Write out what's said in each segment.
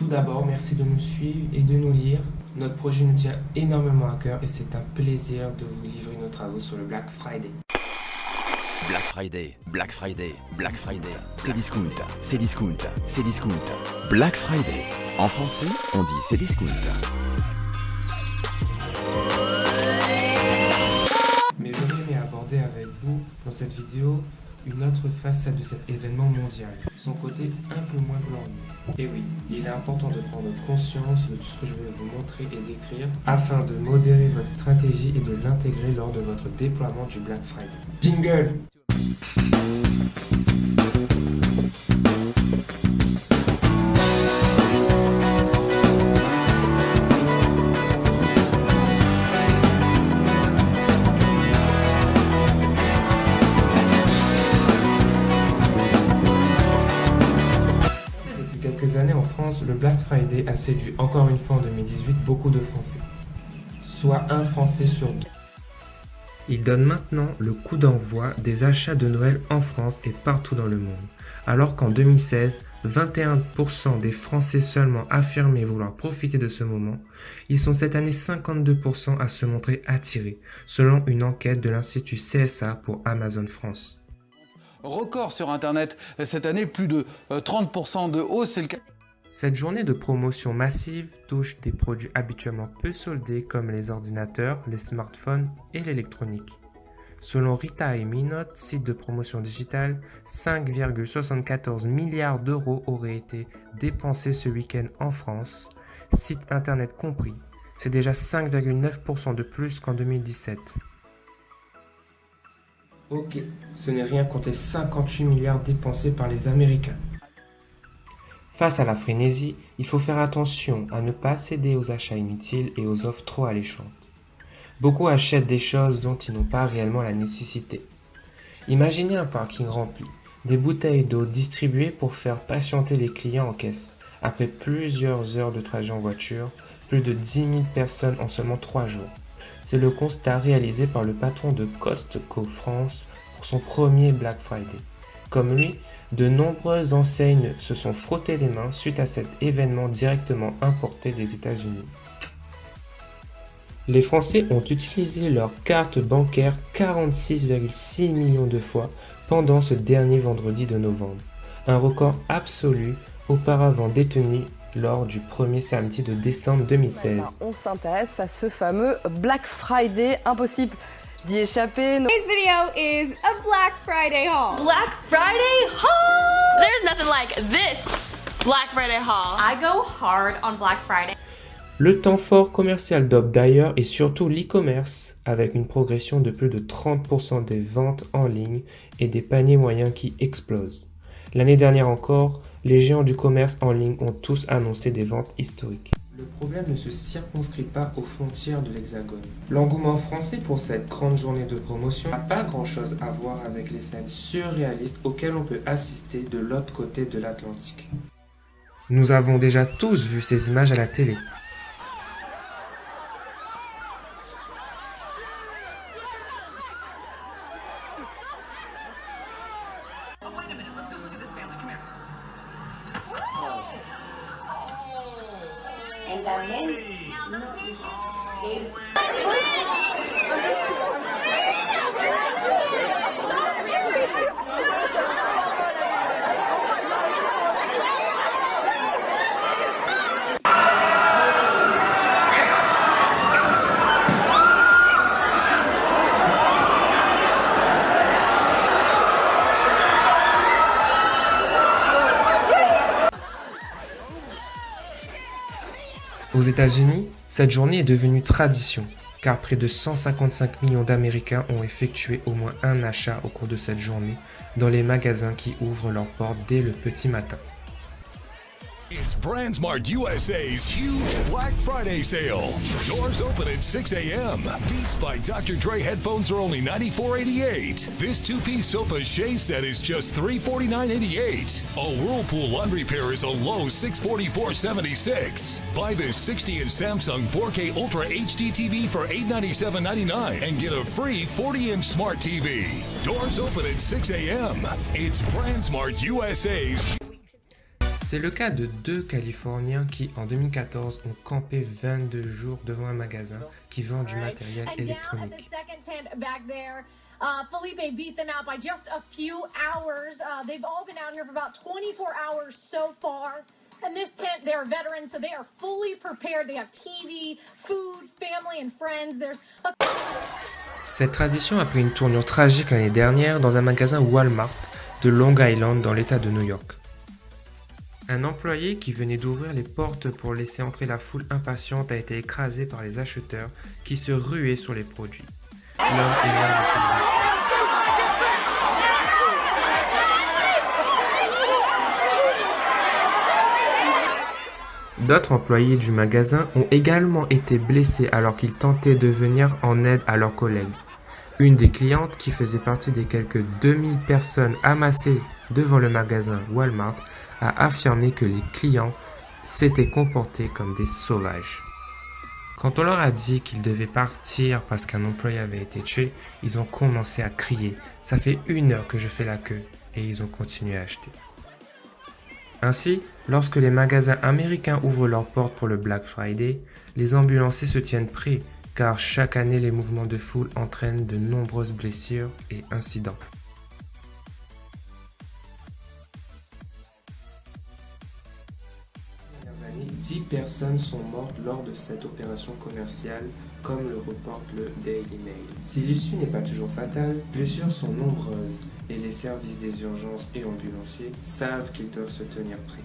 Tout d'abord, merci de nous suivre et de nous lire. Notre projet nous tient énormément à cœur et c'est un plaisir de vous livrer nos travaux sur le Black Friday. Black Friday, Black Friday, Black Friday, c'est discount, c'est discount, c'est discount. Black Friday, en français, on dit c'est discount. Mais j'aurais aimé aborder avec vous, dans cette vidéo, une autre facette de cet événement mondial, son côté un peu moins glorieux. Et oui, il est important de prendre conscience de tout ce que je vais vous montrer et décrire afin de modérer votre stratégie et de l'intégrer lors de votre déploiement du Black Friday. Jingle! Années en France, le Black Friday a séduit encore une fois en 2018 beaucoup de Français, soit un Français sur deux. Il donne maintenant le coup d'envoi des achats de Noël en France et partout dans le monde, alors qu'en 2016, 21% des Français seulement affirmaient vouloir profiter de ce moment. Ils sont cette année 52% à se montrer attirés, selon une enquête de l'Institut CSA pour Amazon France. Record sur Internet cette année, plus de 30% de hausse, c'est le cas. Cette journée de promotion massive touche des produits habituellement peu soldés comme les ordinateurs, les smartphones et l'électronique. Selon Rita et Minot, site de promotion digitale, 5,74 milliards d'euros auraient été dépensés ce week-end en France, site internet compris. C'est déjà 5,9% de plus qu'en 2017. Ok, ce n'est rien contre les 58 milliards dépensés par les Américains. Face à la frénésie, il faut faire attention à ne pas céder aux achats inutiles et aux offres trop alléchantes. Beaucoup achètent des choses dont ils n'ont pas réellement la nécessité. Imaginez un parking rempli, des bouteilles d'eau distribuées pour faire patienter les clients en caisse. Après plusieurs heures de trajet en voiture, plus de 10 000 personnes en seulement 3 jours. C'est le constat réalisé par le patron de Costco France pour son premier Black Friday. Comme lui, de nombreuses enseignes se sont frottées les mains suite à cet événement directement importé des États-Unis. Les Français ont utilisé leur carte bancaire 46,6 millions de fois pendant ce dernier vendredi de novembre, un record absolu auparavant détenu lors du premier samedi de décembre 2016. On s'intéresse à ce fameux Black Friday, impossible d'y échapper. Today's video is a Black Friday haul. Black Friday haul! There's nothing like this Black Friday haul. I go hard on Black Friday. Le temps fort commercial d'Op d'ailleurs et surtout l'e-commerce, avec une progression de plus de 30% des ventes en ligne et des paniers moyens qui explosent. L'année dernière encore, les géants du commerce en ligne ont tous annoncé des ventes historiques. Le problème ne se circonscrit pas aux frontières de l'Hexagone. L'engouement français pour cette grande journée de promotion n'a pas grand-chose à voir avec les scènes surréalistes auxquelles on peut assister de l'autre côté de l'Atlantique. Nous avons déjà tous vu ces images à la télé. Aux États-Unis, cette journée est devenue tradition, car près de 155 millions d'Américains ont effectué au moins un achat au cours de cette journée dans les magasins qui ouvrent leurs portes dès le petit matin. It's BrandSmart USA's huge Black Friday sale. Doors open at 6 a.m. Beats by Dr. Dre headphones are only $94.88. This two-piece sofa Shea set is just $349.88. A Whirlpool laundry pair is a low $644.76. Buy this 60-inch Samsung 4K Ultra HD TV for $897.99 and get a free 40-inch smart TV. Doors open at 6 a.m. It's BrandSmart USA's C'est le cas de 2 Californiens qui, en 2014, ont campé 22 jours devant un magasin qui vend du matériel électronique. Felipe beat them out by just a few hours. They've all been out here for about 24 hours so far. And this tent, they're veterans, so they are fully prepared. They have TV, food, family, and friends. Cette tradition a pris une tournure tragique l'année dernière dans un magasin Walmart de Long Island dans l'État de New York. Un employé qui venait d'ouvrir les portes pour laisser entrer la foule impatiente a été écrasé par les acheteurs qui se ruaient sur les produits. L'homme est mort de ses blessures. D'autres employés du magasin ont également été blessés alors qu'ils tentaient de venir en aide à leurs collègues. Une des clientes, qui faisait partie des quelques 2000 personnes amassées devant le magasin Walmart, a affirmé que les clients s'étaient comportés comme des sauvages. Quand on leur a dit qu'ils devaient partir parce qu'un employé avait été tué, ils ont commencé à crier « Ça fait 1 heure que je fais la queue » et ils ont continué à acheter. Ainsi, lorsque les magasins américains ouvrent leurs portes pour le Black Friday, les ambulanciers se tiennent prêts car chaque année les mouvements de foule entraînent de nombreuses blessures et incidents. Ces dernières années, 10 personnes sont mortes lors de cette opération commerciale, comme le reporte le Daily Mail. Si l'issue n'est pas toujours fatale, les blessures sont nombreuses et les services des urgences et ambulanciers savent qu'ils doivent se tenir prêts.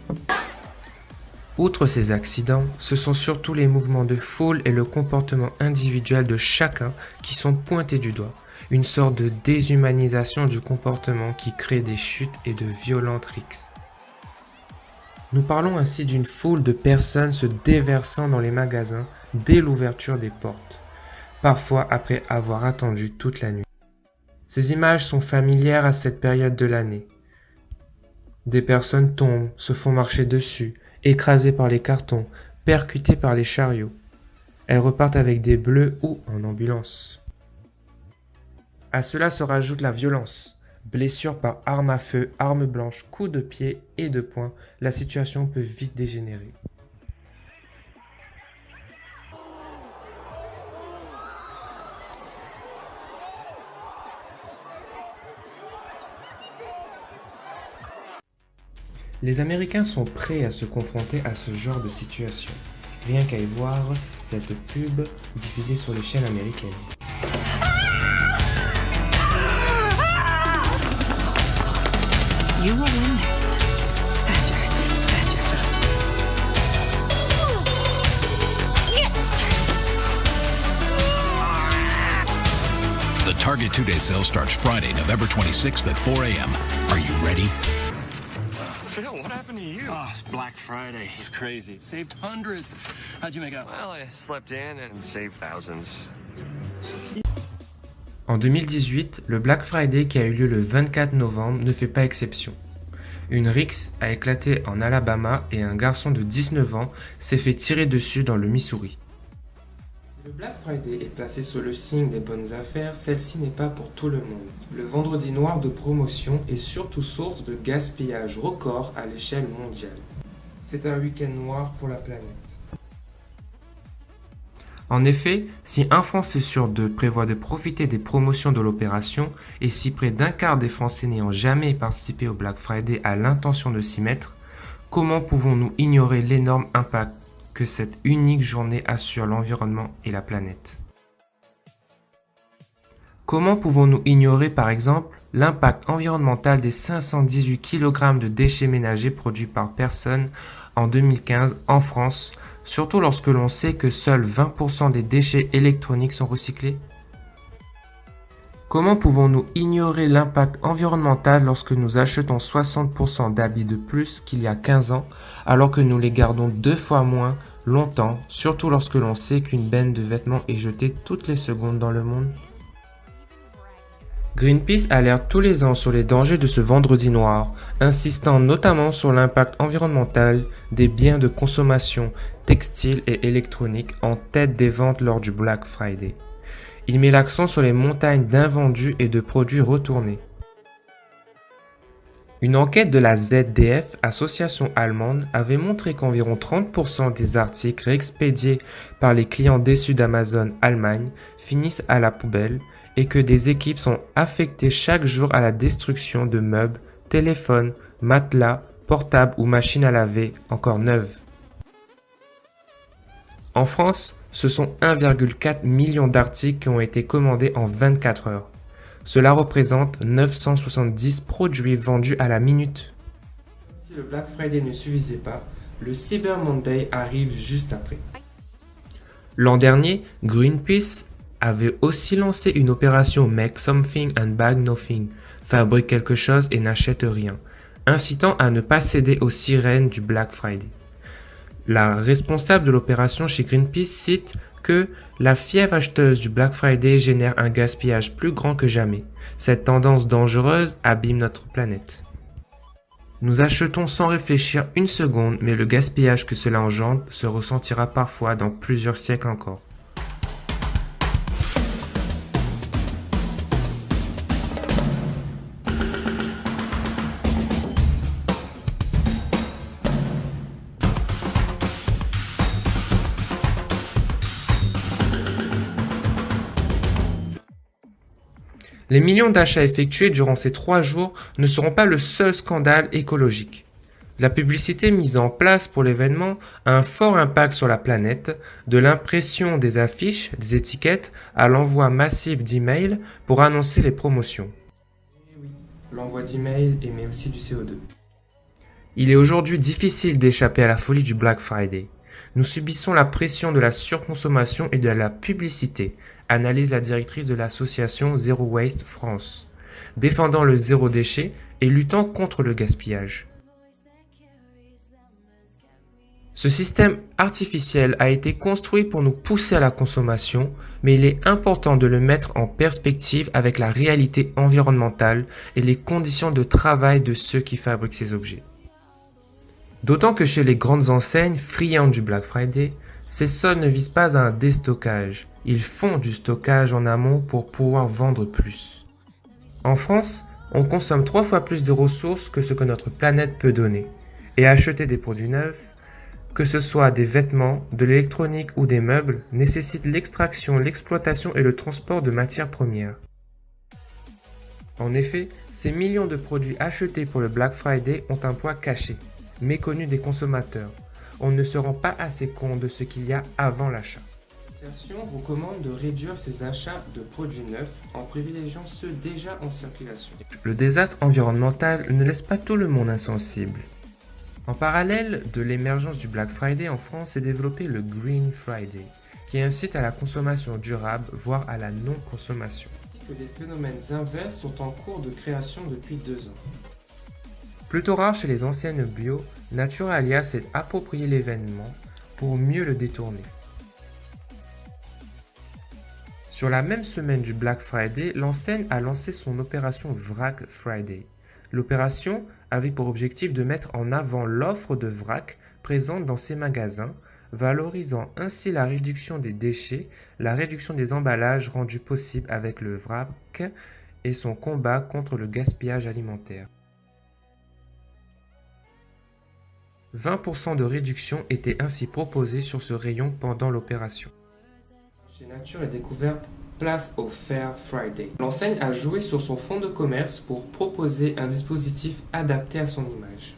Outre ces accidents, ce sont surtout les mouvements de foule et le comportement individuel de chacun qui sont pointés du doigt, une sorte de déshumanisation du comportement qui crée des chutes et de violentes rixes. Nous parlons ainsi d'une foule de personnes se déversant dans les magasins dès l'ouverture des portes, parfois après avoir attendu toute la nuit. Ces images sont familières à cette période de l'année. Des personnes tombent, se font marcher dessus, écrasées par les cartons, percutées par les chariots. Elles repartent avec des bleus ou en ambulance. À cela se rajoute la violence. Blessures par arme à feu, arme blanche, coups de pied et de poing, la situation peut vite dégénérer. Les Américains sont prêts à se confronter à ce genre de situation. Rien qu'à y voir cette pub diffusée sur les chaînes américaines. You will win this. Faster, faster. Yes! The Target 2-day sale starts Friday, November 26th at 4 a.m. Are you ready? Phil, what happened to you? Oh, it's Black Friday. It was crazy. Saved hundreds. How'd you make out? Well, I slept in and saved thousands. En 2018, le Black Friday qui a eu lieu le 24 novembre ne fait pas exception. Une rixe a éclaté en Alabama et un garçon de 19 ans s'est fait tirer dessus dans le Missouri. Si le Black Friday est placé sous le signe des bonnes affaires, celle-ci n'est pas pour tout le monde. Le vendredi noir de promotion est surtout source de gaspillage record à l'échelle mondiale. C'est un week-end noir pour la planète. En effet, si un Français sur 2 prévoit de profiter des promotions de l'opération et si près d'un quart des Français n'ayant jamais participé au Black Friday a l'intention de s'y mettre, comment pouvons-nous ignorer l'énorme impact que cette unique journée a sur l'environnement et la planète? Comment pouvons-nous ignorer par exemple l'impact environnemental des 518 kg de déchets ménagers produits par personne en 2015 en France, surtout lorsque l'on sait que seuls 20% des déchets électroniques sont recyclés? Comment pouvons-nous ignorer l'impact environnemental lorsque nous achetons 60% d'habits de plus qu'il y a 15 ans, alors que nous les gardons 2 fois moins longtemps, surtout lorsque l'on sait qu'une benne de vêtements est jetée toutes les secondes dans le monde? Greenpeace alerte tous les ans sur les dangers de ce vendredi noir, insistant notamment sur l'impact environnemental des biens de consommation textiles et électroniques en tête des ventes lors du Black Friday. Il met l'accent sur les montagnes d'invendus et de produits retournés. Une enquête de la ZDF, association allemande, avait montré qu'environ 30% des articles réexpédiés par les clients déçus d'Amazon Allemagne finissent à la poubelle et que des équipes sont affectées chaque jour à la destruction de meubles, téléphones, matelas, portables ou machines à laver encore neuves. En France, ce sont 1,4 million d'articles qui ont été commandés en 24 heures. Cela représente 970 produits vendus à la minute. Si le Black Friday ne suffisait pas, le Cyber Monday arrive juste après. L'an dernier, Greenpeace avait aussi lancé une opération Make Something and Buy Nothing, fabrique quelque chose et n'achète rien, incitant à ne pas céder aux sirènes du Black Friday. La responsable de l'opération chez Greenpeace cite que la fièvre acheteuse du Black Friday génère un gaspillage plus grand que jamais. Cette tendance dangereuse abîme notre planète. Nous achetons sans réfléchir une seconde, mais le gaspillage que cela engendre se ressentira parfois dans plusieurs siècles encore. Les millions d'achats effectués durant ces 3 jours ne seront pas le seul scandale écologique. La publicité mise en place pour l'événement a un fort impact sur la planète, de l'impression des affiches, des étiquettes, à l'envoi massif d'emails pour annoncer les promotions. Et oui, l'envoi d'emails émet aussi du CO2. Il est aujourd'hui difficile d'échapper à la folie du Black Friday. Nous subissons la pression de la surconsommation et de la publicité, analyse la directrice de l'association Zero Waste France, défendant le zéro déchet et luttant contre le gaspillage. Ce système artificiel a été construit pour nous pousser à la consommation, mais il est important de le mettre en perspective avec la réalité environnementale et les conditions de travail de ceux qui fabriquent ces objets. D'autant que chez les grandes enseignes friandes du Black Friday, ces soldes ne visent pas à un déstockage, ils font du stockage en amont pour pouvoir vendre plus. En France, on consomme 3 fois plus de ressources que ce que notre planète peut donner, et acheter des produits neufs, que ce soit des vêtements, de l'électronique ou des meubles, nécessite l'extraction, l'exploitation et le transport de matières premières. En effet, ces millions de produits achetés pour le Black Friday ont un poids caché, méconnu des consommateurs. On ne se rend pas assez compte de ce qu'il y a avant l'achat. L'association recommande de réduire ses achats de produits neufs en privilégiant ceux déjà en circulation. Le désastre environnemental ne laisse pas tout le monde insensible. En parallèle de l'émergence du Black Friday en France s'est développé le Green Friday, qui incite à la consommation durable, voire à la non-consommation. Ainsi que des phénomènes inverses sont en cours de création depuis 2 ans. Plutôt rare chez les enseignes bio, Naturalia s'est approprié l'événement pour mieux le détourner. Sur la même semaine du Black Friday, l'enseigne a lancé son opération Vrac Friday. L'opération avait pour objectif de mettre en avant l'offre de vrac présente dans ses magasins, valorisant ainsi la réduction des déchets, la réduction des emballages rendue possible avec le vrac et son combat contre le gaspillage alimentaire. 20% de réduction étaient ainsi proposés sur ce rayon pendant l'opération. Chez Nature et Découverte, place au Fair Friday. L'enseigne a joué sur son fonds de commerce pour proposer un dispositif adapté à son image.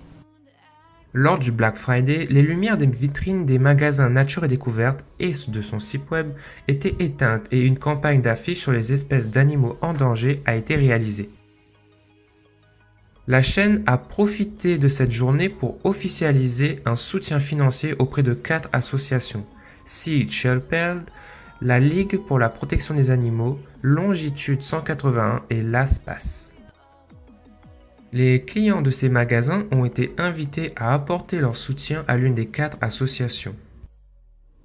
Lors du Black Friday, les lumières des vitrines des magasins Nature et Découverte et de son site web étaient éteintes et une campagne d'affiches sur les espèces d'animaux en danger a été réalisée. La chaîne a profité de cette journée pour officialiser un soutien financier auprès de 4 associations: Sea Shepherd, la Ligue pour la protection des animaux, Longitude 181 et l'ASPAS. Les clients de ces magasins ont été invités à apporter leur soutien à l'une des 4 associations.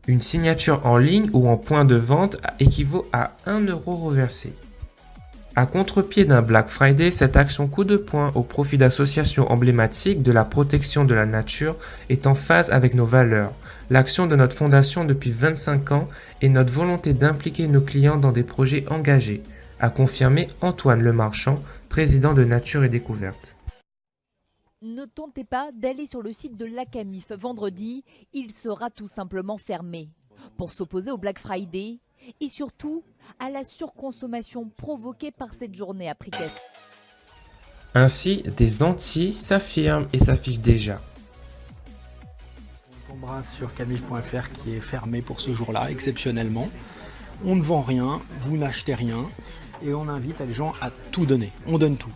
Une signature en ligne ou en point de vente équivaut à 1 € reversé. À contre-pied d'un Black Friday, cette action coup de poing au profit d'associations emblématiques de la protection de la nature est en phase avec nos valeurs, l'action de notre fondation depuis 25 ans et notre volonté d'impliquer nos clients dans des projets engagés, a confirmé Antoine Lemarchand, président de Nature et Découverte. Ne tentez pas d'aller sur le site de la Camif vendredi, il sera tout simplement fermé. Pour s'opposer au Black Friday et surtout à la surconsommation provoquée par cette journée à prix cassé. Ainsi, des anti s'affirment et s'affichent déjà. On tombera sur camif.fr qui est fermé pour ce jour-là, exceptionnellement. On ne vend rien, vous n'achetez rien et on invite les gens à tout donner. On donne tout.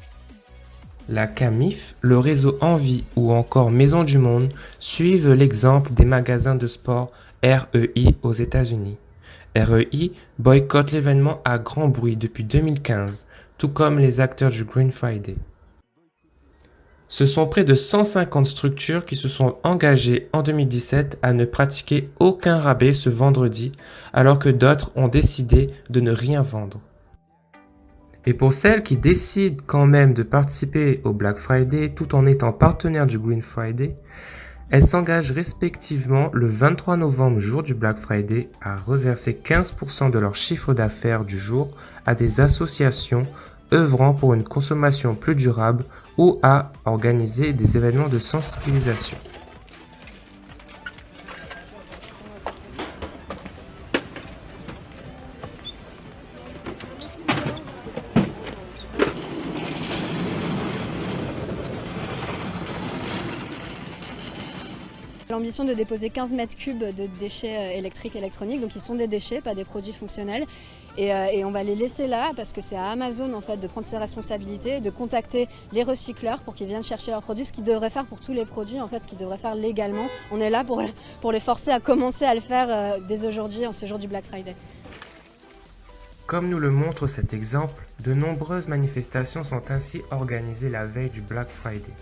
La Camif, le réseau Envie ou encore Maison du Monde suivent l'exemple des magasins de sport REI aux États-Unis. REI boycotte l'événement à grand bruit depuis 2015, tout comme les acteurs du Green Friday. Ce sont près de 150 structures qui se sont engagées en 2017 à ne pratiquer aucun rabais ce vendredi, alors que d'autres ont décidé de ne rien vendre. Et pour celles qui décident quand même de participer au Black Friday tout en étant partenaires du Green Friday, elles s'engagent respectivement le 23 novembre, jour du Black Friday, à reverser 15% de leur chiffre d'affaires du jour à des associations œuvrant pour une consommation plus durable ou à organiser des événements de sensibilisation. L'ambition de déposer 15 mètres cubes de déchets électriques et électroniques, donc ils sont des déchets, pas des produits fonctionnels. Et on va les laisser là parce que c'est à Amazon en fait de prendre ses responsabilités, de contacter les recycleurs pour qu'ils viennent chercher leurs produits, ce qu'ils devraient faire pour tous les produits, en fait, ce qu'ils devraient faire légalement. On est là pour les forcer à commencer à le faire dès aujourd'hui, en ce jour du Black Friday. Comme nous le montre cet exemple, de nombreuses manifestations sont ainsi organisées la veille du Black Friday.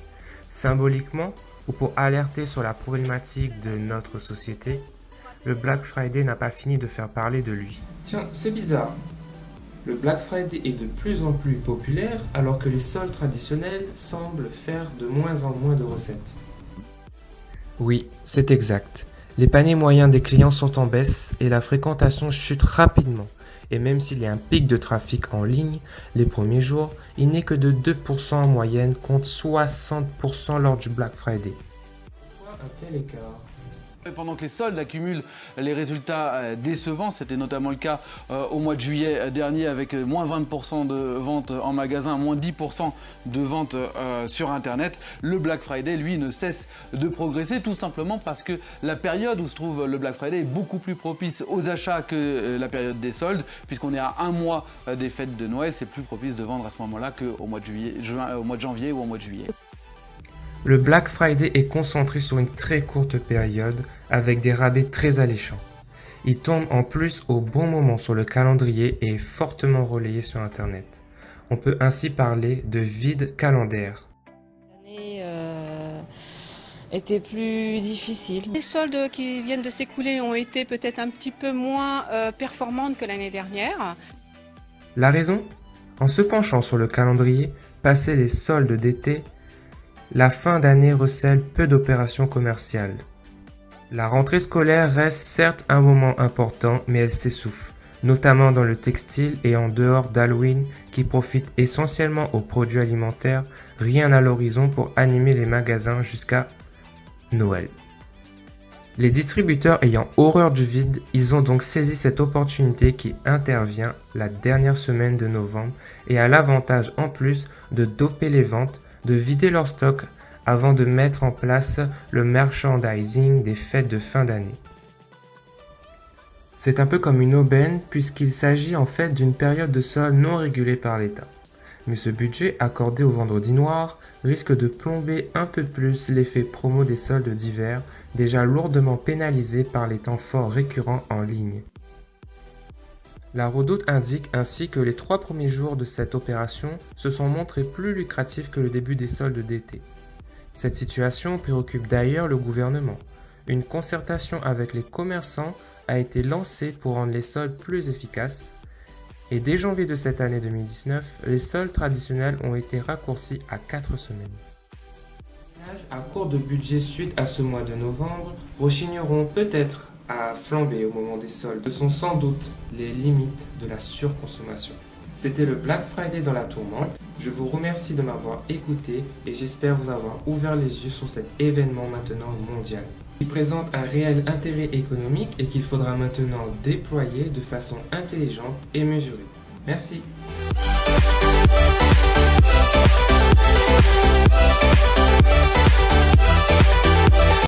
Symboliquement, ou pour alerter sur la problématique de notre société, le Black Friday n'a pas fini de faire parler de lui. Tiens, c'est bizarre. Le Black Friday est de plus en plus populaire alors que les soldes traditionnels semblent faire de moins en moins de recettes. Oui, c'est exact. Les paniers moyens des clients sont en baisse et la fréquentation chute rapidement. Et même s'il y a un pic de trafic en ligne, les premiers jours, il n'est que de 2% en moyenne contre 60% lors du Black Friday. Pourquoi un tel écart ? Pendant que les soldes accumulent les résultats décevants, c'était notamment le cas au mois de juillet dernier avec moins 20% de ventes en magasin, moins 10% de ventes sur Internet. Le Black Friday, lui, ne cesse de progresser tout simplement parce que la période où se trouve le Black Friday est beaucoup plus propice aux achats que la période des soldes, puisqu'on est à un mois des fêtes de Noël. C'est plus propice de vendre à ce moment-là qu'au mois de janvier ou au mois de juillet. Le Black Friday est concentré sur une très courte période avec des rabais très alléchants. Il tombe en plus au bon moment sur le calendrier et est fortement relayé sur Internet. On peut ainsi parler de vide calendaire. L'année était plus difficile. Les soldes qui viennent de s'écouler ont été peut-être un petit peu moins performantes que l'année dernière. La raison ? En se penchant sur le calendrier, passé les soldes d'été, la fin d'année recèle peu d'opérations commerciales. La rentrée scolaire reste certes un moment important, mais elle s'essouffle, notamment dans le textile et en dehors d'Halloween qui profite essentiellement aux produits alimentaires, rien à l'horizon pour animer les magasins jusqu'à Noël. Les distributeurs ayant horreur du vide, ils ont donc saisi cette opportunité qui intervient la dernière semaine de novembre et a l'avantage en plus de doper les ventes, de vider leur stock avant de mettre en place le merchandising des fêtes de fin d'année. C'est un peu comme une aubaine puisqu'il s'agit en fait d'une période de solde non régulée par l'État. Mais ce budget accordé au vendredi noir risque de plomber un peu plus l'effet promo des soldes d'hiver, déjà lourdement pénalisés par les temps forts récurrents en ligne. La Redoute indique ainsi que les 3 premiers jours de cette opération se sont montrés plus lucratifs que le début des soldes d'été. Cette situation préoccupe d'ailleurs le gouvernement. Une concertation avec les commerçants a été lancée pour rendre les soldes plus efficaces. Et dès janvier de cette année 2019, les soldes traditionnels ont été raccourcis à 4 semaines. Les ménages à court de budget suite à ce mois de novembre rechigneront peut-être à flamber au moment des soldes. Ce sont sans doute les limites de la surconsommation. C'était le Black Friday dans la tourmente. Je vous remercie de m'avoir écouté et j'espère vous avoir ouvert les yeux sur cet événement maintenant mondial. Il présente un réel intérêt économique et qu'il faudra maintenant déployer de façon intelligente et mesurée. Merci.